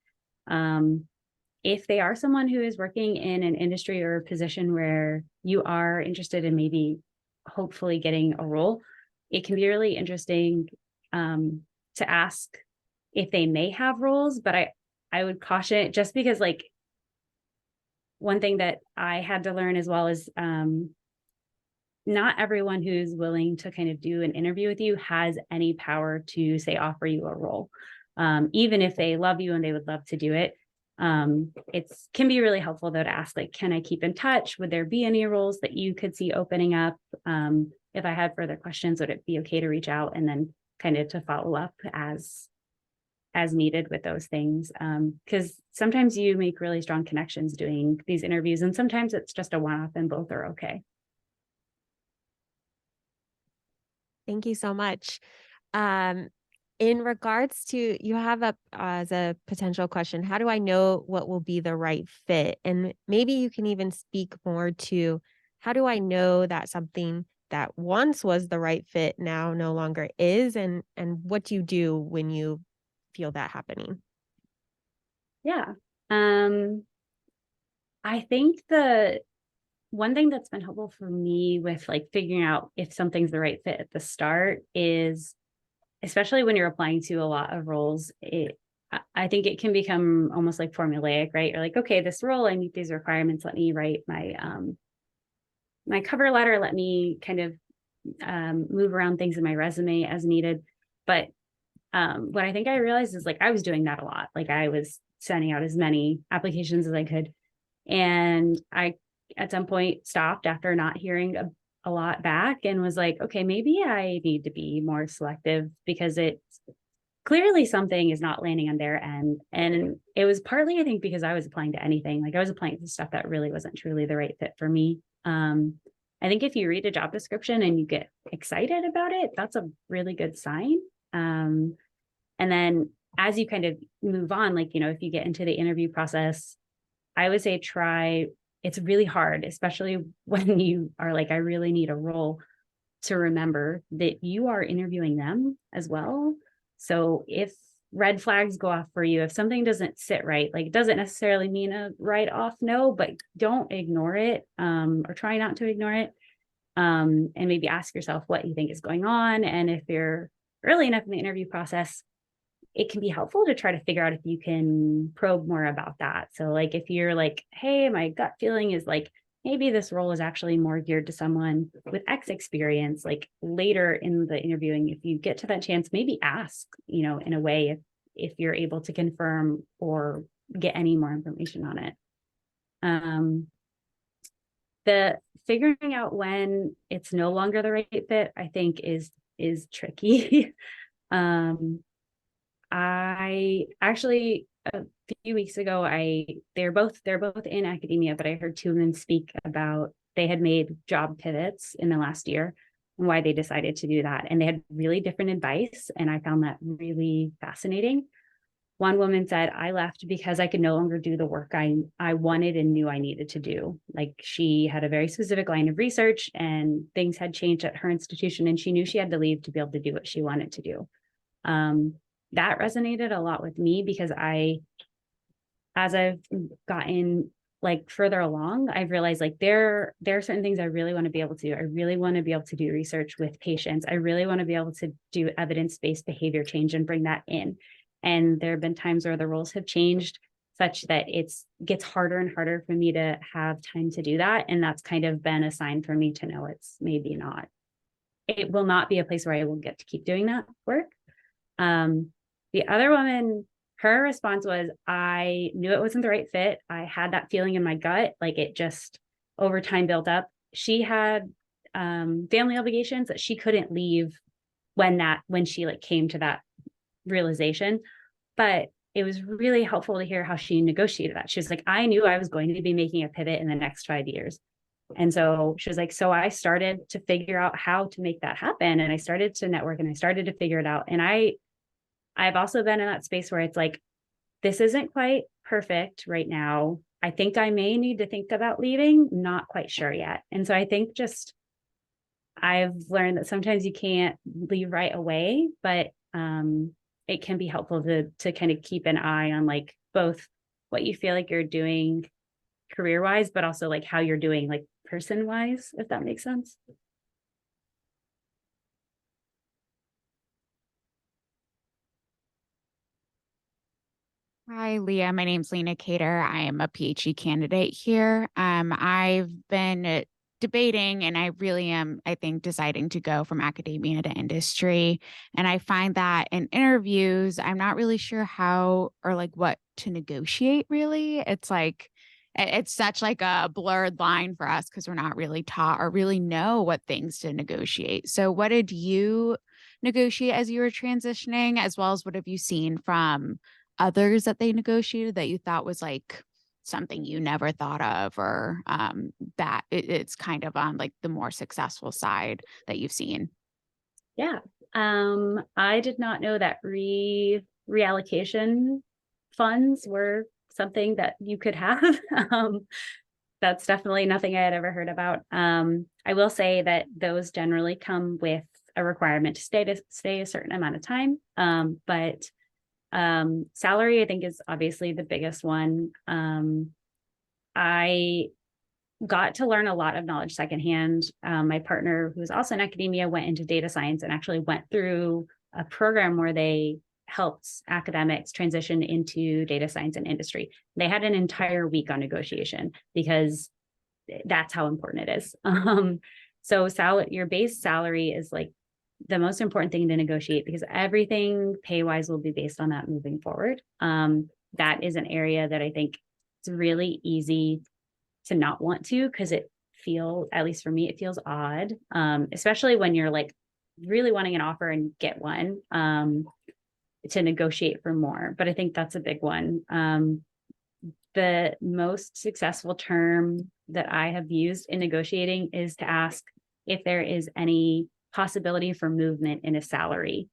B: If they are someone who is working in an industry or a position where you are interested in maybe hopefully getting a role, it can be really interesting to ask if they may have roles, but I would caution it just because like one thing that I had to learn as well is not everyone who's willing to kind of do an interview with you has any power to say offer you a role. Even if they love you and they would love to do it. It's can be really helpful though to ask, like, can I keep in touch? Would there be any roles that you could see opening up? If I had further questions, would it be okay to reach out and then kind of to follow up as needed with those things? Because sometimes you make really strong connections doing these interviews, and sometimes it's just a one-off and both are okay.
A: Thank you so much. In regards to, you have up as a potential question, how do I know what will be the right fit? And maybe you can even speak more to, how do I know that something that once was the right fit now no longer is? And what do you do when you feel that happening?
B: Yeah. I think the one thing that's been helpful for me with like figuring out if something's the right fit at the start is, especially when you're applying to a lot of roles, I think it can become almost like formulaic, right? You're like, okay, this role, I meet these requirements. Let me write my my cover letter. Let me kind of move around things in my resume as needed. But what I think I realized is like I was doing that a lot. Like I was sending out as many applications as I could, and I at some point stopped after not hearing a lot back and was like, okay, maybe I need to be more selective because it's clearly something is not landing on their end. And it was partly, I think, because I was applying to anything. Like I was applying to stuff that really wasn't truly the right fit for me. I think if you read a job description and you get excited about it, that's a really good sign. And then as you kind of move on, like, you know, if you get into the interview process, I would say it's really hard, especially when you are like, I really need a role, to remember that you are interviewing them as well. So if red flags go off for you, if something doesn't sit right, like it doesn't necessarily mean a right off no, but don't ignore it, or try not to ignore it. And maybe ask yourself what you think is going on. And if you're early enough in the interview process, it can be helpful to try to figure out if you can probe more about that. So like if you're like, hey, my gut feeling is like, maybe this role is actually more geared to someone with X experience, like later in the interviewing, if you get to that chance, maybe ask, you know, in a way, if you're able to confirm or get any more information on it. The figuring out when it's no longer the right fit, I think is tricky. I actually a few weeks ago, they're both in academia, but I heard two women speak about they had made job pivots in the last year and why they decided to do that. And they had really different advice. And I found that really fascinating. One woman said, I left because I could no longer do the work I wanted and knew I needed to do. Like she had a very specific line of research and things had changed at her institution and she knew she had to leave to be able to do what she wanted to do. That resonated a lot with me because as I've gotten like further along, I've realized like there are certain things I really want to be able to do. I really want to be able to do research with patients. I really want to be able to do evidence-based behavior change and bring that in. And there have been times where the roles have changed such that gets harder and harder for me to have time to do that. And that's kind of been a sign for me to know it will not be a place where I will get to keep doing that work. The other woman, her response was, I knew it wasn't the right fit. I had that feeling in my gut, like it just over time built up. She had family obligations that she couldn't leave when she like came to that realization. But it was really helpful to hear how she negotiated that. She was like, I knew I was going to be making a pivot in the next 5 years. And so she was like, so I started to figure out how to make that happen. And I started to network and I started to figure it out. And I've also been in that space where it's like, this isn't quite perfect right now. I think I may need to think about leaving, not quite sure yet. And so I think I've learned that sometimes you can't leave right away, but it can be helpful to kind of keep an eye on like both what you feel like you're doing career-wise, but also like how you're doing like person-wise, if that makes sense.
D: Hi, Leah. My name's Lena Cater. I am a PhD candidate here. I've been debating, and I really am, I think, deciding to go from academia to industry. And I find that in interviews, I'm not really sure how or like what to negotiate really. It's like, it's such like a blurred line for us because we're not really taught or really know what things to negotiate. So what did you negotiate as you were transitioning, as well as what have you seen from others that they negotiated that you thought was like something you never thought of, or that it's kind of on like the more successful side that you've seen?
B: Yeah. I did not know that reallocation funds were something that you could have. That's definitely nothing I had ever heard about. I will say that those generally come with a requirement to stay a certain amount of time. But salary, I think, is obviously the biggest one. I got to learn a lot of knowledge secondhand. My partner, who's also in academia, went into data science and actually went through a program where they helped academics transition into data science and industry. They had an entire week on negotiation because that's how important it is. So your base salary is like the most important thing to negotiate because everything pay-wise will be based on that moving forward. That is an area that I think it's really easy to not want to, because at least for me, it feels odd, especially when you're like really wanting an offer and get one, to negotiate for more. But I think that's a big one. The most successful term that I have used in negotiating is to ask if there is any possibility for movement in a salary.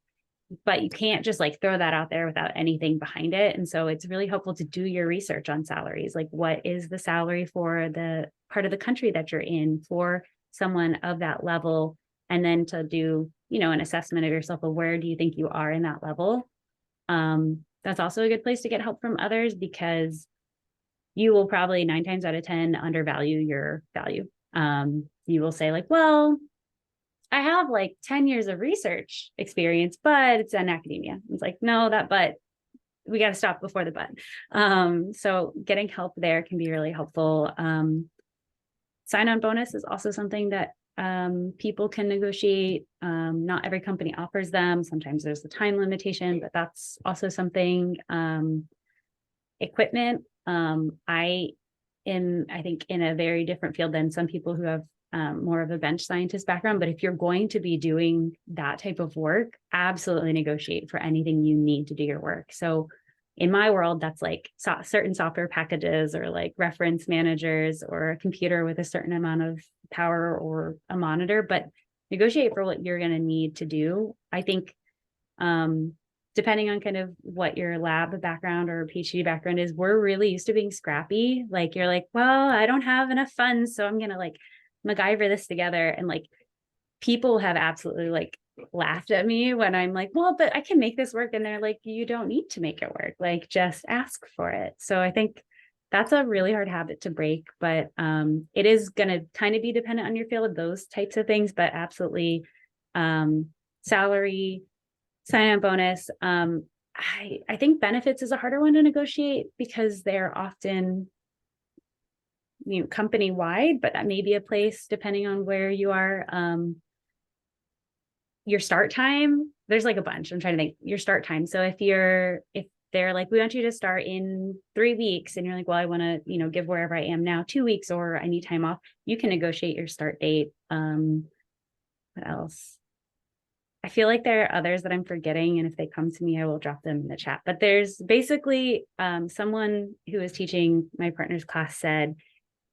B: But you can't just like throw that out there without anything behind it. And so it's really helpful to do your research on salaries. Like, what is the salary for the part of the country that you're in for someone of that level? And then to do, an assessment of yourself of where do you think you are in that level? That's also a good place to get help from others, because you will probably 9 times out of 10 undervalue your value. You will say like, well, I have like 10 years of research experience, but it's in academia. It's like, no, but we got to stop before the but. So getting help there can be really helpful. Sign-on bonus is also something that people can negotiate. Not every company offers them. Sometimes there's a time limitation, but that's also something. Equipment. I think in a very different field than some people who have more of a bench scientist background. But if you're going to be doing that type of work, absolutely negotiate for anything you need to do your work. So in my world, that's like certain software packages or like reference managers or a computer with a certain amount of power or a monitor, but negotiate for what you're going to need to do. I think depending on kind of what your lab background or PhD background is, we're really used to being scrappy. Like you're like, well, I don't have enough funds, so I'm going to like MacGyver this together. And like people have absolutely like laughed at me when I'm like, well, but I can make this work. And they're like, you don't need to make it work. Like just ask for it. So I think that's a really hard habit to break, but it is going to kind of be dependent on your field, those types of things, but absolutely salary, sign-on bonus. I think benefits is a harder one to negotiate because they're often company wide, but that may be a place depending on where you are. Your start time, there's like a bunch. I'm trying to think your start time. So if they're like, we want you to start in 3 weeks, and you're like, well, I want to, give wherever I am now 2 weeks, or I need time off, you can negotiate your start date. What else? I feel like there are others that I'm forgetting, and if they come to me, I will drop them in the chat. But there's basically someone who was teaching my partner's class said,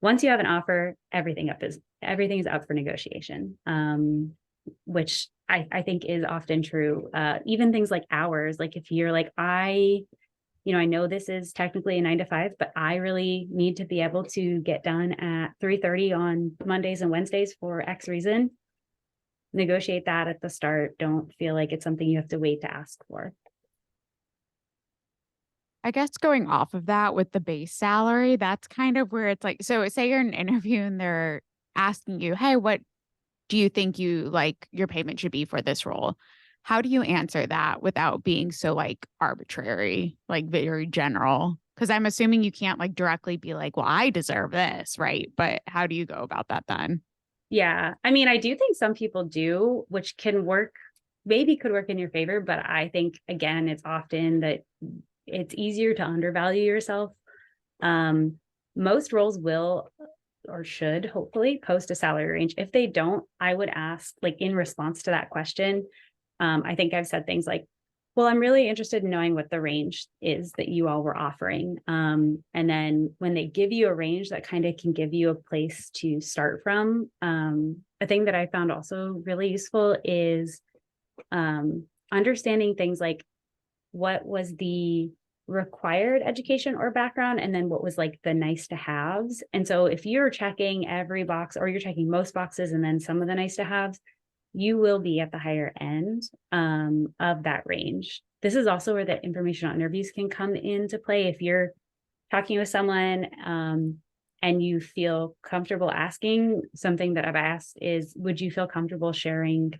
B: once you have an offer, everything is up for negotiation, which I think is often true. Even things like hours, like if you're like, I know this is technically a 9 to 5, but I really need to be able to get done at 3:30 on Mondays and Wednesdays for X reason. Negotiate that at the start. Don't feel like it's something you have to wait to ask for.
D: I guess going off of that with the base salary, that's kind of where it's like, so say you're in an interview and they're asking you, hey, what do you think your payment should be for this role? How do you answer that without being so like arbitrary, like very general? Because I'm assuming you can't like directly be like, well, I deserve this, right? But how do you go about that then?
B: Yeah. I mean, I do think some people do, which can work, maybe could work in your favor, but I think again, it's often that it's easier to undervalue yourself. Most roles will or should hopefully post a salary range. If they don't, I would ask, like in response to that question, I think I've said things like, well, I'm really interested in knowing what the range is that you all were offering. And then when they give you a range, that kind of can give you a place to start from. A thing that I found also really useful is understanding things like what was the required education or background, and then what was like the nice to haves. And so if you're checking every box or you're checking most boxes and then some of the nice to haves, you will be at the higher end of that range. This is also where the information on interviews can come into play. If you're talking with someone and you feel comfortable asking, something that I've asked is, would you feel comfortable sharing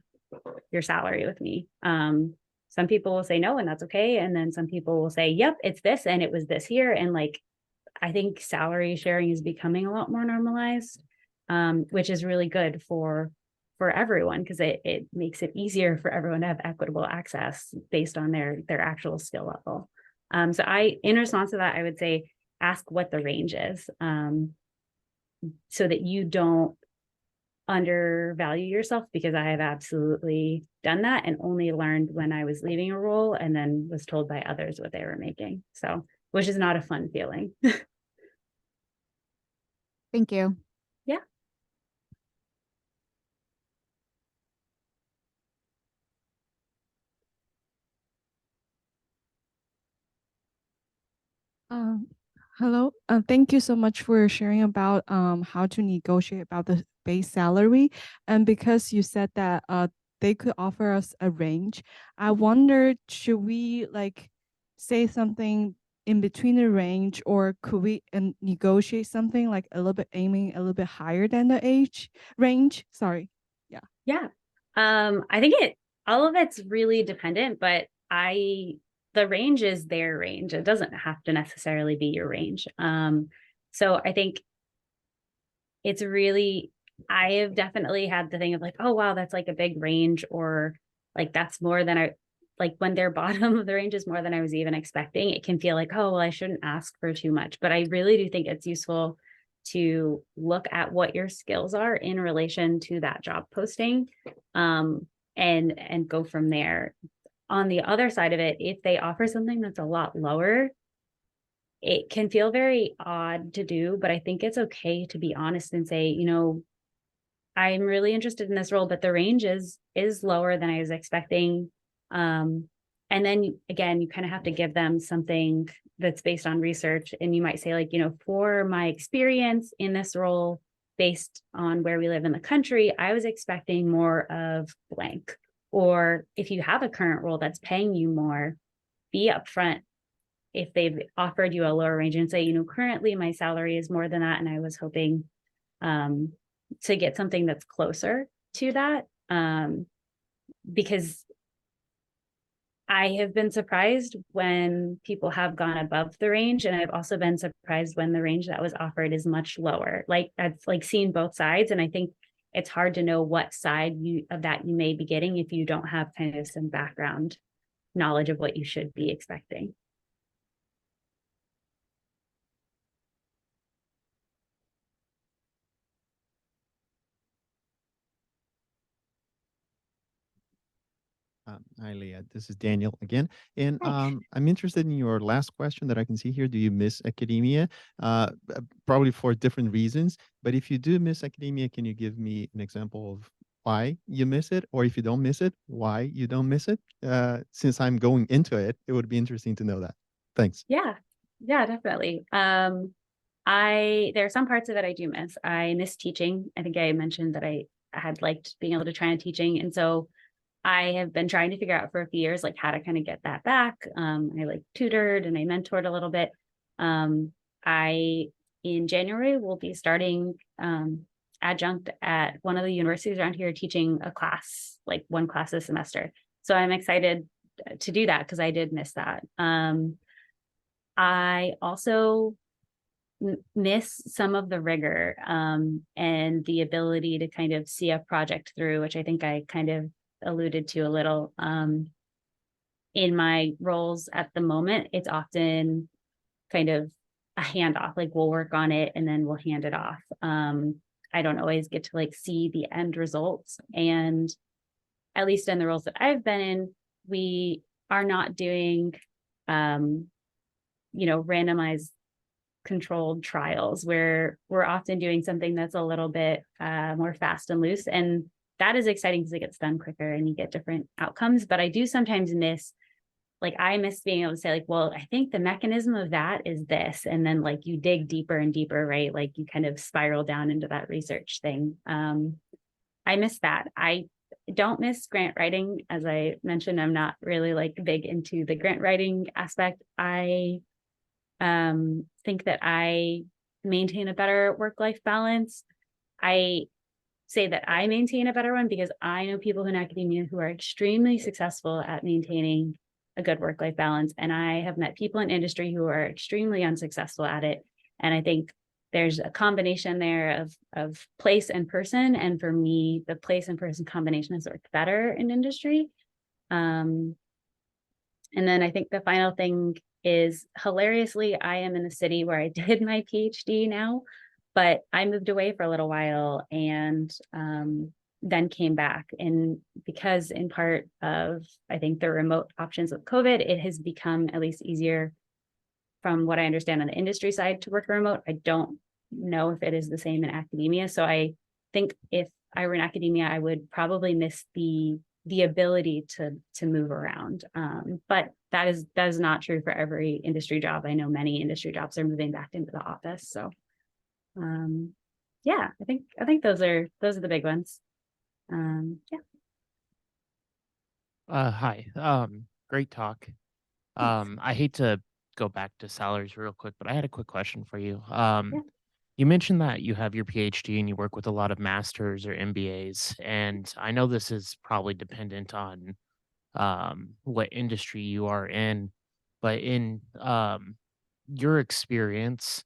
B: your salary with me? Some people will say no, and that's okay. And then some people will say, yep, it's this, and it was this here. And like, I think salary sharing is becoming a lot more normalized, which is really good for everyone, because it makes it easier for everyone to have equitable access based on their actual skill level. So in response to that, I would say ask what the range is, so that you don't undervalue yourself, because I have absolutely done that and only learned when I was leaving a role and then was told by others what they were making. So, which is not a fun feeling.
D: Thank you.
B: Yeah.
E: Um, Hello. Thank you so much for sharing about how to negotiate about the base salary. And because you said that they could offer us a range, I wonder, should we like say something in between the range, or could we negotiate something like a little bit aiming a little bit higher than the age range? Sorry. Yeah.
B: Yeah. I think all of it's really dependent, but the range is their range. It doesn't have to necessarily be your range. So I think it's really, I have definitely had the thing of like, oh, wow, that's like a big range, or like that's more than like when their bottom of the range is more than I was even expecting. It can feel like, oh, well, I shouldn't ask for too much. But I really do think it's useful to look at what your skills are in relation to that job posting, and go from there. On the other side of it, if they offer something that's a lot lower, it can feel very odd to do, but I think it's okay to be honest and say, I'm really interested in this role, but the range is lower than I was expecting. And then again, you kind of have to give them something that's based on research. And you might say, like, for my experience in this role, based on where we live in the country, I was expecting more of blank. Or if you have a current role that's paying you more, be upfront if they've offered you a lower range and say, currently my salary is more than that, and I was hoping to get something that's closer to that. Because I have been surprised when people have gone above the range, and I've also been surprised when the range that was offered is much lower. Like, I've like seen both sides, and I think it's hard to know what side of that you may be getting if you don't have kind of some background knowledge of what you should be expecting.
C: Hi, Leah. This is Daniel again. And
B: Hi.
C: I'm interested in your last question that I can see here. Do you miss academia? Probably for different reasons. But if you do miss academia, can you give me an example of why you miss it? Or if you don't miss it, why you don't miss it? Since I'm going into it, it would be interesting to know that. Thanks.
B: Yeah, definitely. There are some parts of it I do miss. I miss teaching. I think I mentioned that I had liked being able to try on teaching. And so I have been trying to figure out for a few years, like how to kind of get that back. I like tutored and I mentored a little bit. I, in January, will be starting adjunct at one of the universities around here, teaching a class, like one class a semester. So I'm excited to do that because I did miss that. I also miss some of the rigor and the ability to kind of see a project through, which I think I kind of alluded to a little. In my roles at the moment, it's often kind of a handoff, like we'll work on it and then we'll hand it off. I don't always get to like see the end results. And at least in the roles that I've been in, we are not doing, randomized controlled trials where we're often doing something that's a little bit more fast and loose. And that is exciting because it gets done quicker and you get different outcomes. But I do sometimes miss being able to say like, well, I think the mechanism of that is this. And then like you dig deeper and deeper, right? Like you kind of spiral down into that research thing. I miss that. I don't miss grant writing. As I mentioned, I'm not really like big into the grant writing aspect. I think that I maintain a better work-life balance. I say that I maintain a better one because I know people in academia who are extremely successful at maintaining a good work-life balance. And I have met people in industry who are extremely unsuccessful at it. And I think there's a combination there of place and person. And for me, the place and person combination has worked better in industry. And then I think the final thing is, hilariously, I am in the city where I did my PhD now, but I moved away for a little while and then came back. And because in part of, I think, the remote options with COVID, it has become at least easier from what I understand on the industry side to work remote. I don't know if it is the same in academia. So I think if I were in academia, I would probably miss the ability to move around. But that is not true for every industry job. I know many industry jobs are moving back into the office. So yeah, I think those are the big ones. Yeah.
F: Hi. Great talk. I hate to go back to salaries real quick, but I had a quick question for you.
B: Yeah.
F: You mentioned that you have your PhD and you work with a lot of masters or MBAs, and I know this is probably dependent on what industry you are in, but in your experience,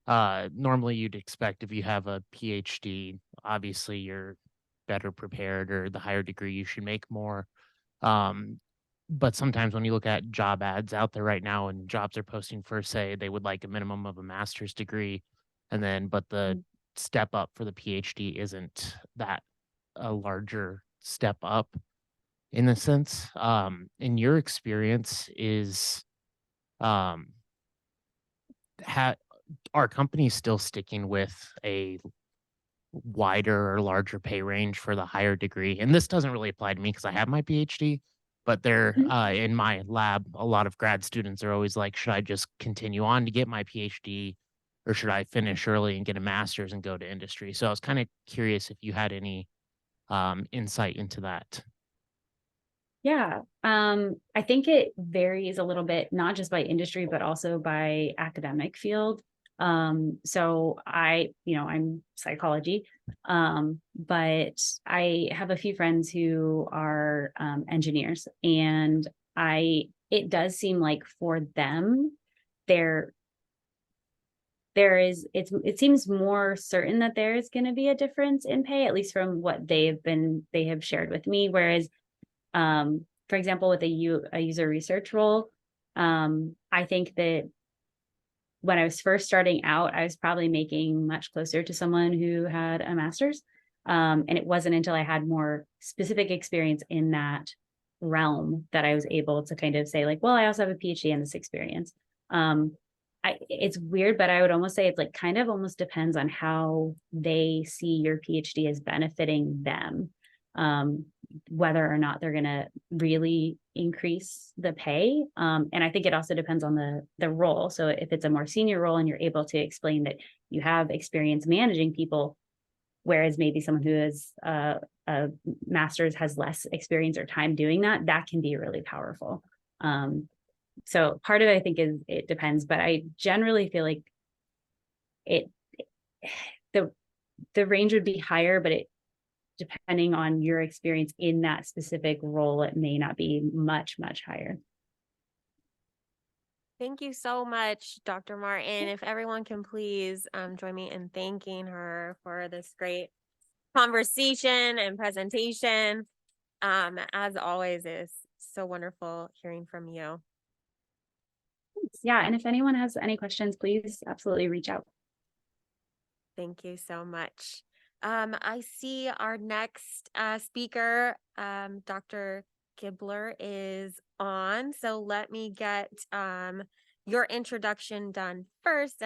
F: normally you'd expect if you have a PhD, obviously you're better prepared, or the higher degree you should make more. Um, but sometimes when you look at job ads out there right now and jobs are posting for, say, they would like a minimum of a master's degree, but the step up for the PhD isn't that a larger step up in a sense. In your experience, is um, are companies still sticking with a wider or larger pay range for the higher degree? And this doesn't really apply to me because I have my PhD, but in my lab, a lot of grad students are always like, should I just continue on to get my PhD, or should I finish early and get a master's and go to industry? So I was kind of curious if you had any insight into that.
B: Yeah, I think it varies a little bit, not just by industry, but also by academic field. So I'm psychology, but I have a few friends who are engineers, and it does seem like for them, it seems more certain that there is going to be a difference in pay, at least from what they have shared with me. Whereas for example, with a user research role, I think that when I was first starting out, I was probably making much closer to someone who had a master's. And it wasn't until I had more specific experience in that realm that I was able to kind of say like, well, I also have a PhD in this experience. It's weird, but I would almost say it's like kind of almost depends on how they see your PhD as benefiting them. Whether or not they're going to really increase the pay. And I think it also depends on the role. So if it's a more senior role and you're able to explain that you have experience managing people, whereas maybe someone who has a master's has less experience or time doing that, that can be really powerful. So part of it, I think, is it depends, but I generally feel like the range would be higher, but depending on your experience in that specific role, it may not be much, much higher.
A: Thank you so much, Dr. Martin. If everyone can please join me in thanking her for this great conversation and presentation. As always, it's so wonderful hearing from you.
B: Yeah, and if anyone has any questions, please absolutely reach out.
A: Thank you so much. I see our next speaker, Dr. Gibler, is on. So let me get your introduction done first.